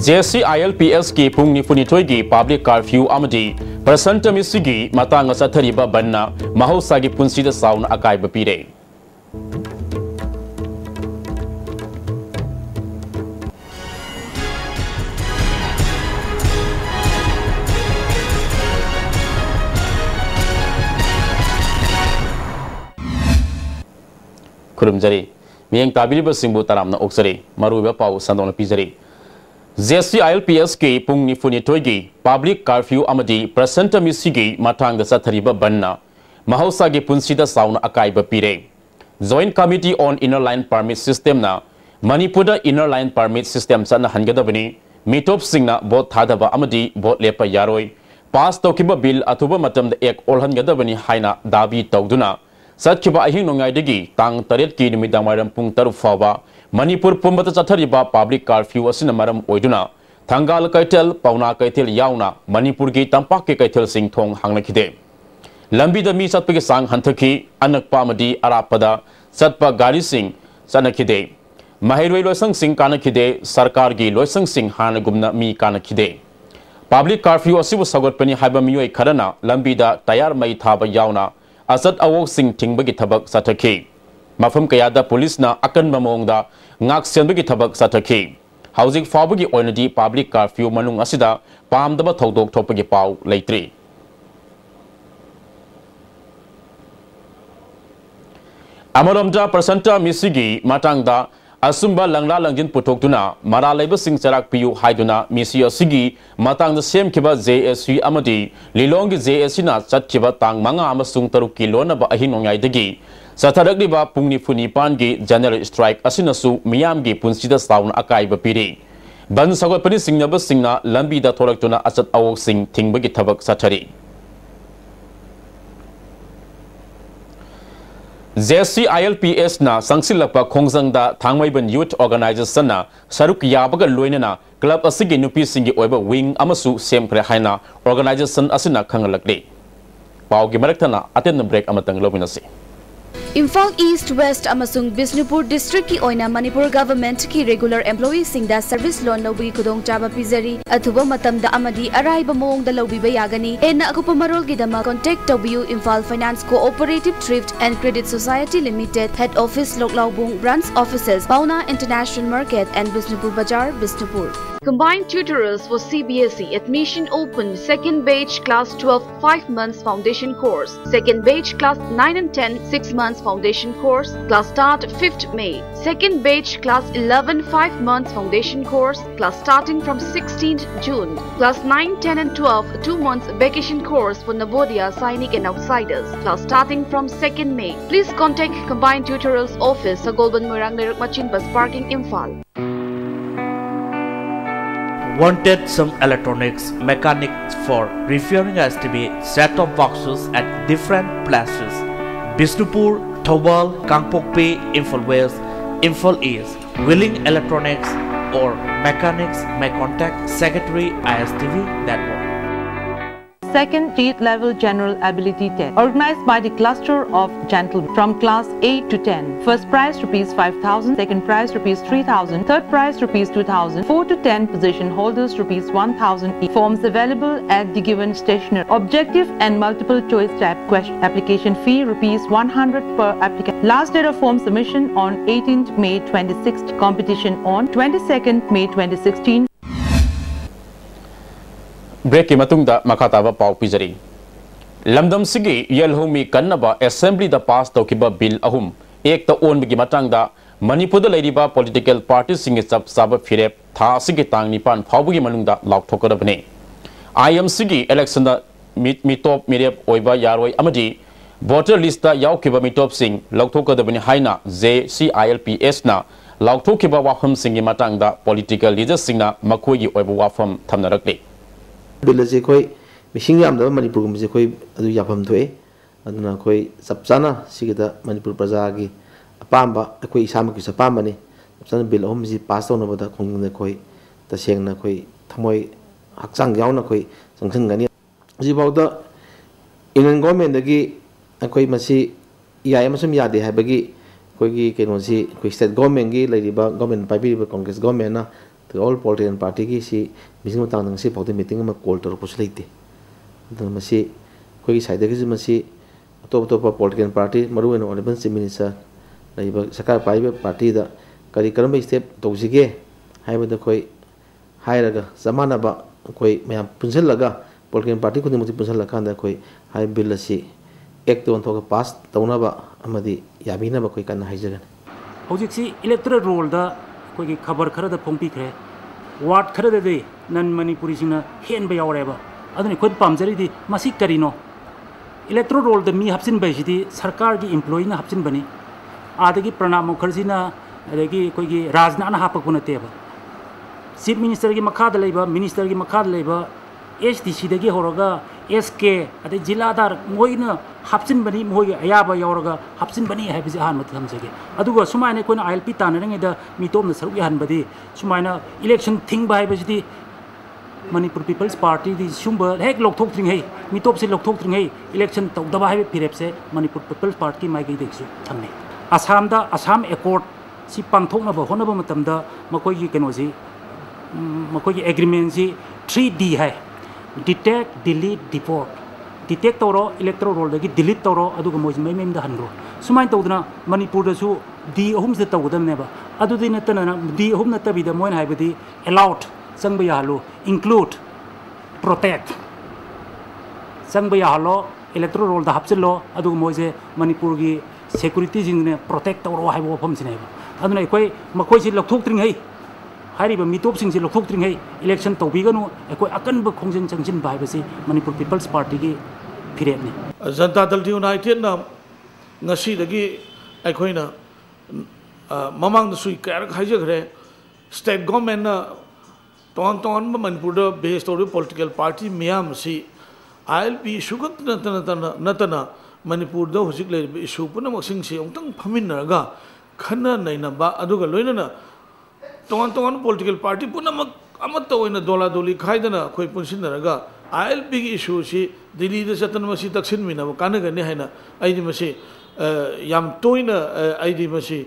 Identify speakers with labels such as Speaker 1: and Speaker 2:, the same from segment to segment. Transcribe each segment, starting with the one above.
Speaker 1: JCILPS की पुंग निफुनिथोई की public curfew अमदी Prashant मिसिगी मतांग सथरिबा बन्ना महौसागी पुंसीदा साउन अकाइब पीरे खुरुमजरी मियंग ताबिलिबा सिंबु तरामना ओक्सरी मरुबा पाउ संदोन पिजरी JCILPS की पुंग निफुनिथोई की पब्लिक कर्फ्यू अमदी प्रसंत मिसिगी मतांग सथरिबा बन्ना महौसागी पुंसीदा साउन अकाइब पीरे joint committee on inner line permit system ना Manipur inner line permit system सन हनगदबनी मिटोप सिंगना बोट थादबा अमदी बोट लेपा यारोय पास तौकिबा बिल अथुबा मतम एक ओलहनगदबनी हाइना दाबी तौदुना सत्खिबा अहिंग नोंगाइदगी तांग तरेट की निमिदामारम पुंग तरुक फावा मणिपुर पुंबत चथरिबा पब्लिक कर्फ्यू असिना मरम ओइदुना थंगाल कैथल पौना कैथल याउना मणिपुर की तंपाक के कैथल सिंग थोंग हांगनखिदे लंबी दमी सत्पगे सांग हंथकी अनकपा अमदी अरापदा सत्पा गाड़ी सिंग सनखिदे महिरोई लोइसंग सिंग कानखिदे सरकार की लोइसंग सिंग हानगुमना मी कानखिदे पब्लिक कर्फ्यू असिबु सगोटपनी हाइबा मियोय खरना लंबीदा तैयार मई थाबा याउना असत अवोक सिंग थिंगबगी थबक सथखी मफम कयादा पुलिस ना अकन ममोंगदा ngak senbagi thabak sathaki housing fawbagi oinadi public curfew manung asida pamdaba thodok thopagi pau leitri amaromda presenta misigi matangda asumba langla langjin putoktuna mara leiba sing charak piu haiduna misi asigi matangda semkiba JSC amadi lilongi JSC na chatkiba tang manga amasung taruk kilona ba ahinongaidagi सथरगलिबा पुंगनि फुनिपान की general strike असिनसु मियाम की पुंसीदा साउन अकाइब पीरी बन सगोपनि सिंगनब सिंगना लंबीदा थोरक्तुना असत अवोक सिंग थिंगबगी थबक सथरी JCILPS ना संगसिलपा खोंगजंगदा थांगमैबन youth organisation ना सरुक याबगा लोइनना क्लब असिगी नुपी सिंगी ओइबा विंग अमसु सेमख्रे हाइना ऑर्गेनाइजेशन असिना खंगलकले पाउगी मरक्तना अटेन ब्रेक अमतंग लोबिनसी
Speaker 2: Imphal East West amasung Bisnupur district ki oina Manipur government ki regular employees singda service loan lobi kudong chaba pizari athuba matamda amadi araiba mong da lobi bayagani enna akupa marol gi dama contact tobu Imphal Finance Cooperative Thrift and Credit Society Limited head office Loklaubung branch offices Pauna International Market and Bisnupur Bazaar Bisnupur. Combined tutorials for CBSE admission open second batch class 12 5 months foundation course, second batch class 9 and 10 6 months foundation course, class start 5th May, second batch class 11 5 months foundation course, class starting from 16th June, class 9 10 and 12 2 months vacation course for Navodaya Sainik and outsiders, class starting from 2nd May. Please contact Combined Tutorials Office Sagolban Murang Neruk Machin Bus Parking Imphal.
Speaker 3: Wanted some electronics mechanics for repairing ISTV set-top boxes at different places: Bisnupur, Thobal, Kangpokpi, Imphal West, Imphal East. Willing electronics or mechanics may contact Secretary ISTV Network.
Speaker 4: Second state level general ability test organized by the cluster of gentlemen from class 8 to 10. First prize rupees 5,000, second prize rupees 3,000, third prize rupees 2,000, 4 to 10 position holders rupees 1,000 each. Forms available at the given stationer. Objective and multiple choice type question. Application fee rupees 100 per applicant. Last date of form submission on 18th May 2016. Competition on 22nd May 2016.
Speaker 1: Break की मतुंगदा मखाताबा पाउ पिजरी लमदम सिगी यलहोमी कन्नबा assembly दा पास तौकिबा bill अहुम एक ता ओनबगी मतंगदा मणिपुर दा लेरिबा political party सिंगे सब साब फिरेप था सिगी तांग निपान फावबगी मनुंगदा लाउथोकरबने आईएमसी गी इलेक्शन दा मिटॉप मिरेप ओइबा यारोय अमदी वोटर लिस्ट दा यावकिबा मिटॉप सिंग लाउथोकदबने हाइना JCILPS ना लाउथोकिबा वाफम सिंगे मतंगदा पॉलिटिकल लीडर्स सिंगना मखोयगी ओइबा वाफम थमनरकले
Speaker 5: बिल से कोई मिशिंग याम मणिपुर से कोई याफम थोए कोई चप चाना मणिपुर प्रजा की अपाब अखोई इसामकी अपाबने चप चाना बिल अहम से पास तौनबद खोंगने कोई तसेंगना कोई थमोय हक्चांग यावना कोई चंगसनगनी हजिबाउद इंडियन गवर्नमेंट की अखोई मसी याय मसम यादे हाबगी कोई की केनोसी कोई स्टेट गवर्नमेंट की लेरिबा गवर्नमेंट पाइबीबा कांग्रेस गवर्नमेंट ना ऑल पॉलिटिकल पार्टी की सी मीटिंग मतंग से पाउते मीटिंग में कॉल तौर पर लेते मसी कोई साइड के मसी अतोप अतोप पॉलिटिकल पार्टी मरुएन ऑनरेबल चीफ मिनिस्टर लेबा सरकार पाइबा पार्टी दा करी करम स्टेप तौजिगे हाइबदा कोई हाइरगा जमानबा कोई मैम पुंजलगा पॉलिटिकल पार्टी खुद मुति पुंजलखांदा कोई हाइ बिल असी एक्ट ऑन थोक पास तौनाबा अमदी याबिनाबा कोई कन हाइजगन
Speaker 6: हौजिक्सी इलेक्टोरल रोल दा कोई खबर Khardah फोंपीखरे ward Khardah they none Manipuri सिंगना हेनबा यावरेबा अदुनि खुद पामजरीदी मसी करिनो इलेक्टोरल रोल दा मी हप्सिन बैसिदी सरकार की एम्प्लॉई ना हप्सिन बनी आदगी प्रणब मुखर्जीना अदगी कोई राजनाना हापकुनतेबा चीफ मिनिस्टर की मखाद लेबा मिनिस्टर की मखाद लेबा SDC दगी होरगा SK अदे जिलादार मोइना हप्सिन बनी मोइ अयाबा यावरगा हप्सिन बनी हाइबिजे हान मत हमजेगे अदुगा सुमाइने कोना ILP तानरंगेदा मितोमना सरुक याहनबदी सुमाइना इलेक्शन थिंग बाइबजिदी मणिपुर पीपल्स पार्टी दी सुंब हेक लोकथोक्त्रिंगै मितोप से लोकथोक्त्रिंगै इलेक्शन तौदबा हाइबे फिरेपसे मणिपुर पीपल्स पार्टी माइगै देखसु थंगने आसाम दा आसाम एकॉर्ड सी पांगथोकनबा होनबा मतमदा मकोइगी केनोजी मकोइगी एग्रीमेंट जी 3D है डिटेक्ट डिलीट डिपोर्ट डिटेक्ट तौरो इलेक्टोरल रोल दगी डिलीट तौरो अदुगा मोज मैमेम दा हनरो सुमाइन तौदना मणिपुर दसु D अहुम से तौगदमनेबा अदुदि नतना D अहुम नतबिदा मोइन हाइबदी अलाउड संग यालो इंक्लूड प्रोटेक्ट संग यालो इलेक्टोरल रोल दा हपसिलो अदुगा मोजे मणिपुर की सिक्योरिटी जिंगने प्रोटेक्ट तौरो हाइबो फमसिनेबा अदुना कोई मकोइसि लखथोक्त्रिंगै हारिबा मितोपसिंग से लखथोक्त्रिंगै इलेक्शन तौबिगनु एकोइ अकनब खोंजन चंगजिन बाइबसि मणिपुर पीपल्स पार्टी की फिरेपने
Speaker 7: जनता दल यूनाइटेड ना ngasi dagi aikoina mamang da sui kar khajagre state government na ton manipur da based on political party miyam si ILP sugat natana manipur da hojik le issue puna maksing si ongtang phaminnaga khana nainaba aduga loinana ton political party puna amatta oina dola doli khaidana khoi punsinaraga ILP ki issue si Delhi da chatan masi taksin mina kana ne haina aidi masi yam toina aidi masi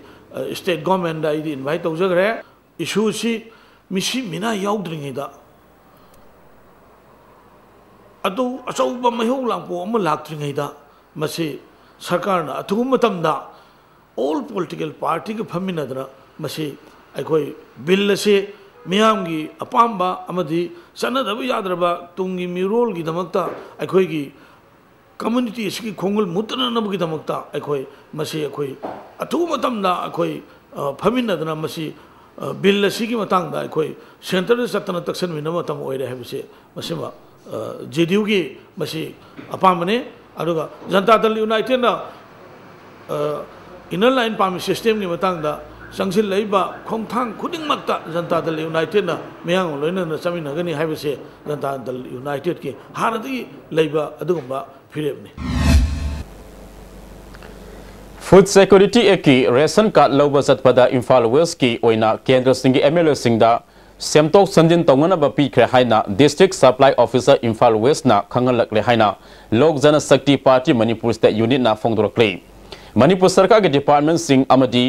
Speaker 7: state government da aidi invite tawjagre issue si misi mina yaudringi da adu asauba mahau langpo ama laktringi da masi sarkar na athum matamda all political party ke phamina dra masi aikoi bill se miyam gi apamba amadi sanadaba yadraba tungi mirol gi damakta aikoi gi community ski khongul mutana nab gi damakta aikoi masi aikoi athu matamda aikoi phamina dana masi bill si gi matang da aikoi center satana taksan mina matam oire habise masima JDU gi masi apamane aduga janata dal united na inner line pam system gi matang da Sangsil leiba khongthang khudingmakta Janata Dal United na meyang loina na chaminagani haibase Janata Dal United ki hanadi leiba adugumba phirebni
Speaker 1: Food Security Eki ration card loba satpada Imphal West ki oina Kendra Singh MLA Singda Semtok Sanjin Tongana ba pikre haina District Supply Officer Imphal West na khangalak le haina Lok Jana Shakti Party Manipur State Unit na phongdorklei Manipur Sarkar ke Department Singh amadi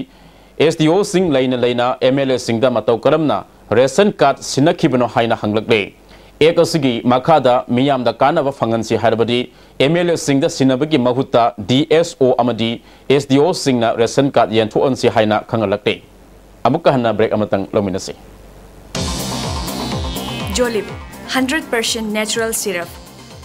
Speaker 1: SDO Singh Laina MLA Singh da matau karamna ration card sinakibano haina hanglakle ek asigi makada miyam da kanaba fangansi harbadi MLA Singh da sinabagi mahutta DSO amadi SDO Singh na ration card yenthu onsi haina khangalakte amukka hanna break amatang lominasi
Speaker 8: Jolib 100% natural syrup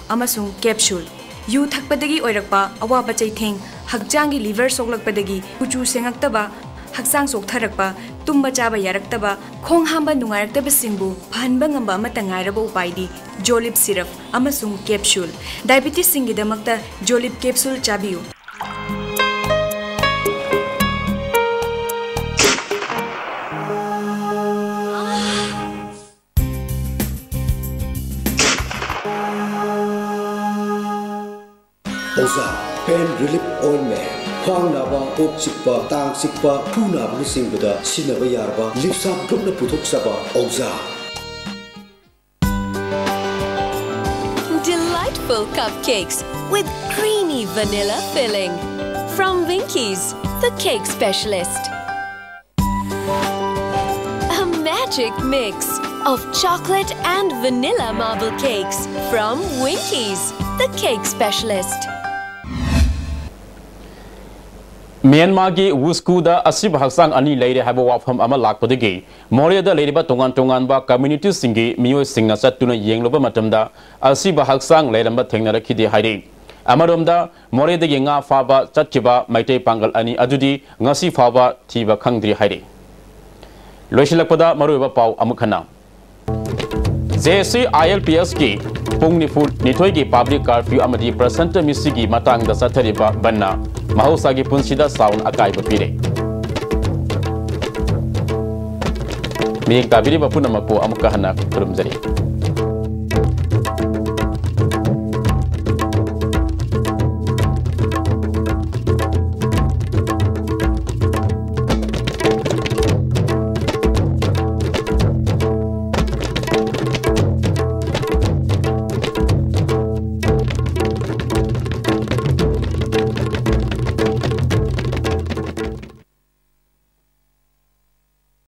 Speaker 8: amasung capsule yu thakpadagi oirakpa awaba chaitheng hakjangi liver soklakpadagi kuchu sengaktaba Haksang soktarakpa, tumba chaba yaraktaba, khong hamba nungayaktaba singbu, phanba ngamba amata ngairaba upaidi, Jolib syrup, amasung capsule. Diabetes singidamakta Jolib capsule chabiyu.
Speaker 9: Oza, pain relief ointment. Khang naba, ok sikpa, tang sikpa, pu naba ni singbuda, sinaba yarba, lipsa drupna puthok saba, Oza.
Speaker 10: Delightful cupcakes with creamy vanilla filling from Winkies, the cake specialist. A magic mix of chocolate and vanilla marble cakes from Winkies, the cake specialist.
Speaker 1: Myanmar gi Wusku da asib haksang ani leire haba wafam ama lakpadagi Moria da leire ba tongan ba community singi miyo singna satuna yengloba matamda asib haksang leire ba thengnara khidi hairi Amaromda Moria da yenga faba chatchiba maitei pangal ani adudi ngasi faba thiba khangdri hairi Loisilakpada maruba pau amukhana JC ILPS ki pungni full nithoi ki public curfew amadi presenter misigi matang da sathariba banna mahosagi punsida sound akai bapire Miyeng tabiri bapuna mapo amukahana kurumjari